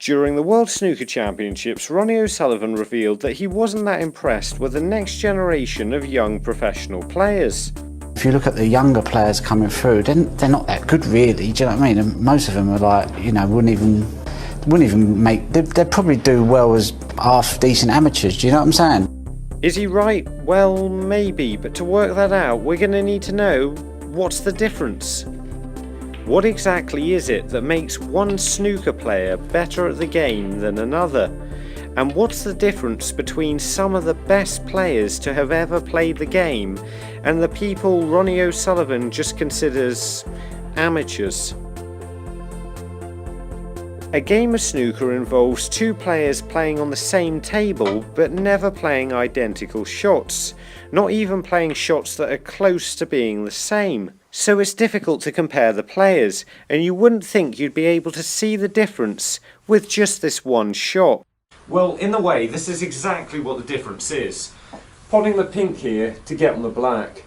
During the World Snooker Championships, Ronnie O'Sullivan revealed that he wasn't that impressed with the next generation of young professional players. If you look at the younger players coming through, they're not that good really, do you know what I mean? And most of them are like, you know, wouldn't even make, they'd probably do well as half decent amateurs, do you know what I'm saying? Is he right? Well, maybe, but to work that out, we're going to need to know what's the difference. What exactly is it that makes one snooker player better at the game than another? And what's the difference between some of the best players to have ever played the game and the people Ronnie O'Sullivan just considers amateurs? A game of snooker involves two players playing on the same table but never playing identical shots, not even playing shots that are close to being the same. So it's difficult to compare the players, and you wouldn't think you'd be able to see the difference with just this one shot. Well, in a way, this is exactly what the difference is. Potting the pink here to get on the black.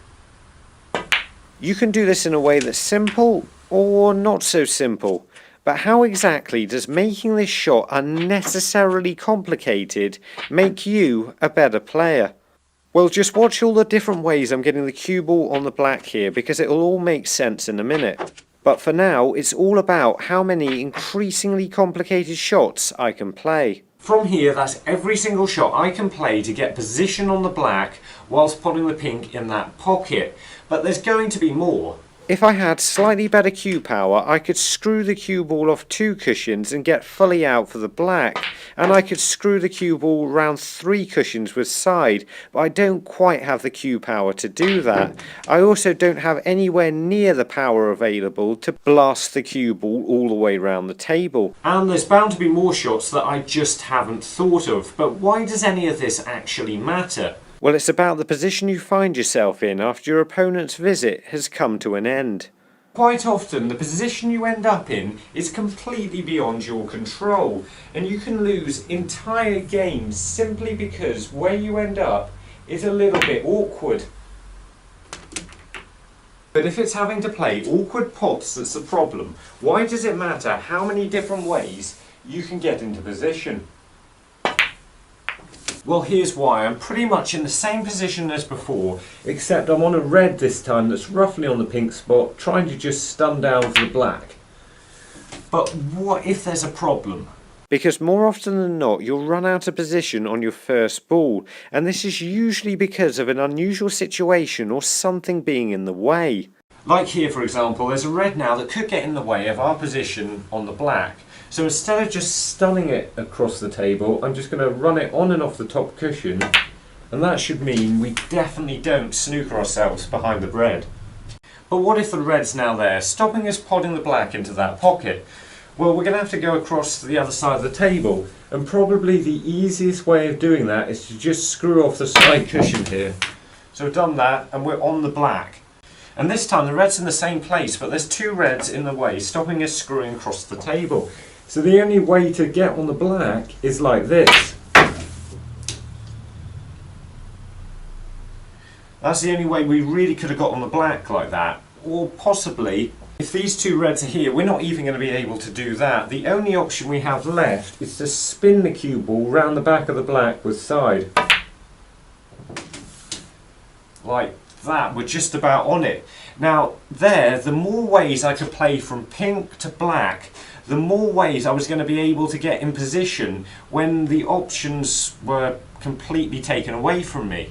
You can do this in a way that's simple or not so simple, but how exactly does making this shot unnecessarily complicated make you a better player? Well, just watch all the different ways I'm getting the cue ball on the black here, because it'll all make sense in a minute. But for now, it's all about how many increasingly complicated shots I can play. From here, that's every single shot I can play to get position on the black whilst potting the pink in that pocket. But there's going to be more. If I had slightly better cue power, I could screw the cue ball off 2 cushions and get fully out for the black, and I could screw the cue ball round 3 cushions with side, but I don't quite have the cue power to do that. I also don't have anywhere near the power available to blast the cue ball all the way round the table. And there's bound to be more shots that I just haven't thought of, but why does any of this actually matter? Well, it's about the position you find yourself in after your opponent's visit has come to an end. Quite often, the position you end up in is completely beyond your control, and you can lose entire games simply because where you end up is a little bit awkward. But if it's having to play awkward pots that's the problem, why does it matter how many different ways you can get into position? Well, here's why. I'm pretty much in the same position as before, except I'm on a red this time that's roughly on the pink spot, trying to just stun down for the black. But what if there's a problem? Because more often than not, you'll run out of position on your first ball, and this is usually because of an unusual situation or something being in the way. Like here, for example, there's a red now that could get in the way of our position on the black. So instead of just stunning it across the table, I'm just going to run it on and off the top cushion, and that should mean we definitely don't snooker ourselves behind the red. But what if the red's now there, stopping us potting the black into that pocket? Well, we're going to have to go across to the other side of the table, and probably the easiest way of doing that is to just screw off the side cushion here. So we've done that, and we're on the black. And this time the red's in the same place, but there's 2 reds in the way, stopping us screwing across the table. So the only way to get on the black is like this. That's the only way we really could have got on the black like that. Or possibly, if these 2 reds are here, we're not even going to be able to do that. The only option we have left is to spin the cue ball round the back of the black with side. Like that, we're just about on it. Now there, the more ways I could play from pink to black, the more ways I was going to be able to get in position when the options were completely taken away from me.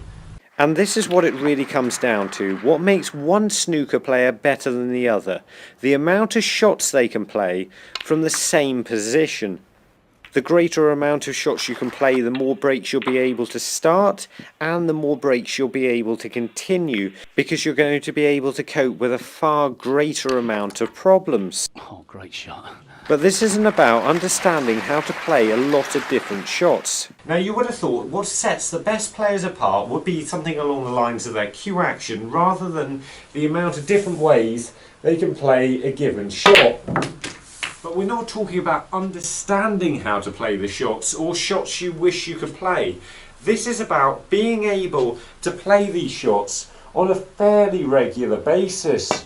And this is what it really comes down to. What makes one snooker player better than the other? The amount of shots they can play from the same position. The greater amount of shots you can play, the more breaks you'll be able to start, and the more breaks you'll be able to continue, because you're going to be able to cope with a far greater amount of problems. Oh, great shot. But this isn't about understanding how to play a lot of different shots. Now you would have thought what sets the best players apart would be something along the lines of their cue action, rather than the amount of different ways they can play a given shot. But we're not talking about understanding how to play the shots or shots you wish you could play. This is about being able to play these shots on a fairly regular basis.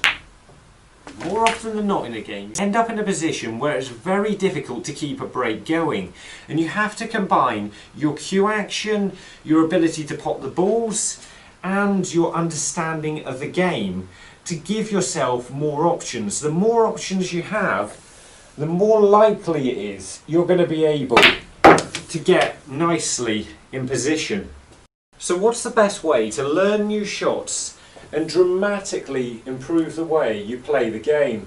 more often than not in a game, you end up in a position where it's very difficult to keep a break going. And you have to combine your cue action, your ability to pop the balls, and your understanding of the game to give yourself more options. The more options you have, the more likely it is you're going to be able to get nicely in position. So what's the best way to learn new shots and dramatically improve the way you play the game?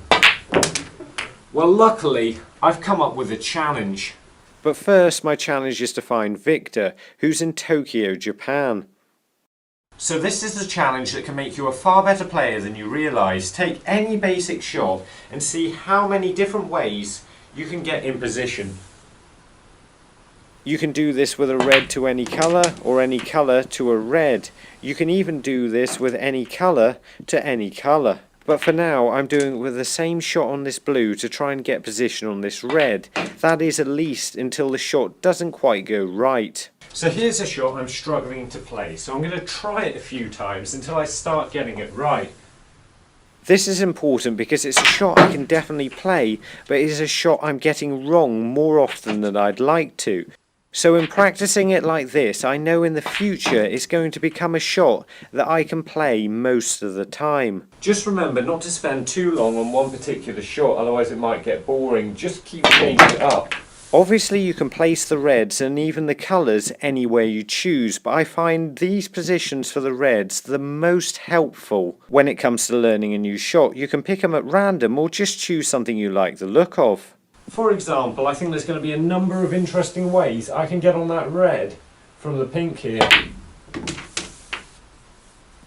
Well, luckily, I've come up with a challenge. But first, my challenge is to find Victor, who's in Tokyo, Japan. So this is a challenge that can make you a far better player than you realise. Take any basic shot and see how many different ways you can get in position. You can do this with a red to any colour or any colour to a red. You can even do this with any colour to any colour. But for now I'm doing it with the same shot on this blue to try and get position on this red. That is at least until the shot doesn't quite go right. So here's a shot I'm struggling to play. So I'm going to try it a few times until I start getting it right. This is important because it's a shot I can definitely play, but it is a shot I'm getting wrong more often than I'd like to. So in practicing it like this, I know in the future it's going to become a shot that I can play most of the time. Just remember not to spend too long on one particular shot, otherwise it might get boring. Just keep changing it up. Obviously you can place the reds and even the colours anywhere you choose, but I find these positions for the reds the most helpful when it comes to learning a new shot. You can pick them at random or just choose something you like the look of. For example, I think there's going to be a number of interesting ways I can get on that red from the pink here.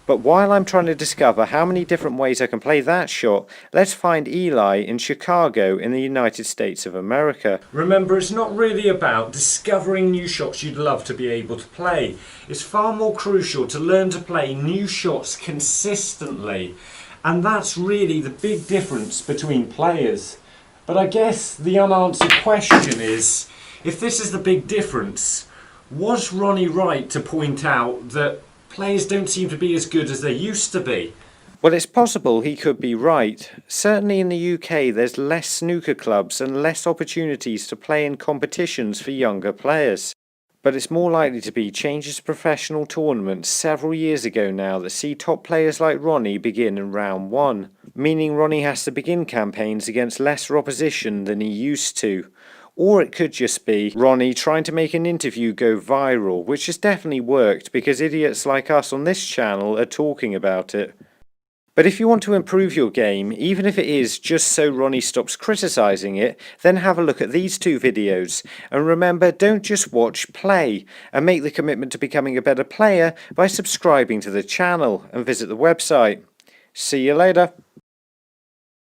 But while I'm trying to discover how many different ways I can play that shot, let's find Eli in Chicago in the United States of America. Remember, it's not really about discovering new shots you'd love to be able to play. It's far more crucial to learn to play new shots consistently. And that's really the big difference between players. But I guess the unanswered question is, if this is the big difference, was Ronnie right to point out that players don't seem to be as good as they used to be? Well, it's possible he could be right. Certainly in the UK there's less snooker clubs and less opportunities to play in competitions for younger players. But it's more likely to be changes to professional tournaments several years ago now that see top players like Ronnie begin in round 1, meaning Ronnie has to begin campaigns against lesser opposition than he used to. Or it could just be Ronnie trying to make an interview go viral, which has definitely worked because idiots like us on this channel are talking about it. But if you want to improve your game, even if it is just so Ronnie stops criticising it, then have a look at these two videos. And remember, don't just watch, play, and make the commitment to becoming a better player by subscribing to the channel and visit the website. See you later.